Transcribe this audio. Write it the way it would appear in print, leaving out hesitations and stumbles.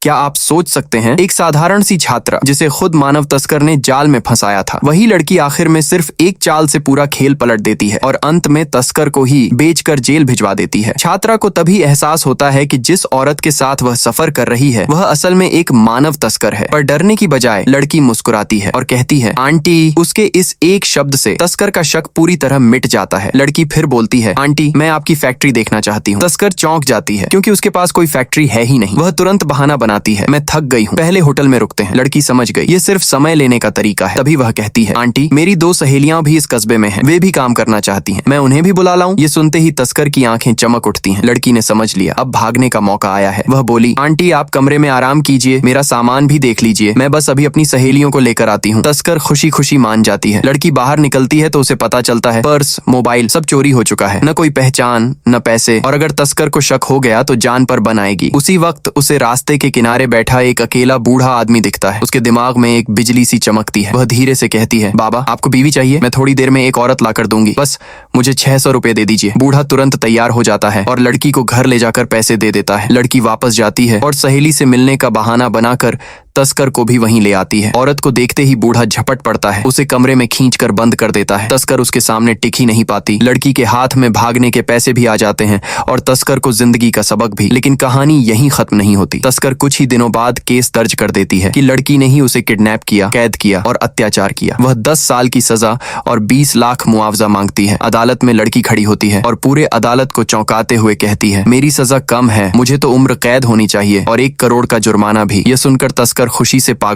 क्या आप सोच सकते हैं, एक साधारण सी छात्रा जिसे खुद मानव तस्कर ने जाल में फंसाया था, वही लड़की आखिर में सिर्फ एक चाल से पूरा खेल पलट देती है और अंत में तस्कर को ही बेचकर जेल भिजवा देती है। छात्रा को तभी एहसास होता है कि जिस औरत के साथ वह सफर कर रही है वह असल में एक मानव तस्कर है। पर डरने की बजाय लड़की मुस्कुराती है और कहती है, आंटी। उसके इस एक शब्द से तस्कर का शक पूरी तरह मिट जाता है। लड़की फिर बोलती है, आंटी, मैं आपकी फैक्ट्री देखना चाहती हूँ। तस्कर चौंक जाती है क्योंकि उसके पास कोई फैक्ट्री है ही नहीं। वह तुरंत बहाना बनाती है, मैं थक गई हूँ, पहले होटल में रुकते हैं। लड़की समझ गई ये सिर्फ समय लेने का तरीका है। तभी वह कहती है, आंटी, मेरी 2 सहेलियां भी इस कस्बे में हैं, वे भी काम करना चाहती हैं, मैं उन्हें भी बुला लाऊं। ये सुनते ही तस्कर की आंखें चमक उठती हैं। लड़की ने समझ लिया अब भागने का मौका आया है। वह बोली, आंटी, आप कमरे में आराम कीजिए, मेरा सामान भी देख लीजिए, मैं बस अभी अपनी सहेलियों को लेकर आती हूँ। तस्कर खुशी खुशी मान जाती है। लड़की बाहर निकलती है तो उसे पता चलता है पर्स, मोबाइल सब चोरी हो चुका है। न कोई पहचान, न पैसे, और अगर तस्कर को शक हो गया तो जान पर बन आएगी। उसी वक्त उसे रास्ते के किनारे बैठा एक अकेला बूढ़ा आदमी दिखता है। उसके दिमाग में एक बिजली सी चमकती है। वह धीरे से कहती है, बाबा, आपको बीवी चाहिए? मैं थोड़ी देर में एक औरत लाकर दूंगी, बस मुझे 600 रुपए दे दीजिए। बूढ़ा तुरंत तैयार हो जाता है और लड़की को घर ले जाकर पैसे दे देता है। लड़की वापस जाती है और सहेली से मिलने का बहाना बनाकर तस्कर को भी वहीं ले आती है। औरत को देखते ही बूढ़ा झपट पड़ता है, उसे कमरे में खींचकर बंद कर देता है। तस्कर उसके सामने टिक ही नहीं पाती। लड़की के हाथ में भागने के पैसे भी आ जाते हैं और तस्कर को जिंदगी का सबक भी। लेकिन कहानी यहीं खत्म नहीं होती। तस्कर कुछ ही दिनों बाद केस दर्ज कर देती है कि लड़की ने ही उसे किडनैप किया, कैद किया और अत्याचार किया। वह 10 साल की सजा और 20 लाख मुआवजा मांगती है। अदालत में लड़की खड़ी होती है और पूरे अदालत को चौंकाते हुए कहती है, मेरी सजा कम है, मुझे तो उम्र कैद होनी चाहिए और 1 करोड़ का जुर्माना भी। यह सुनकर तस्कर खुशी से पागल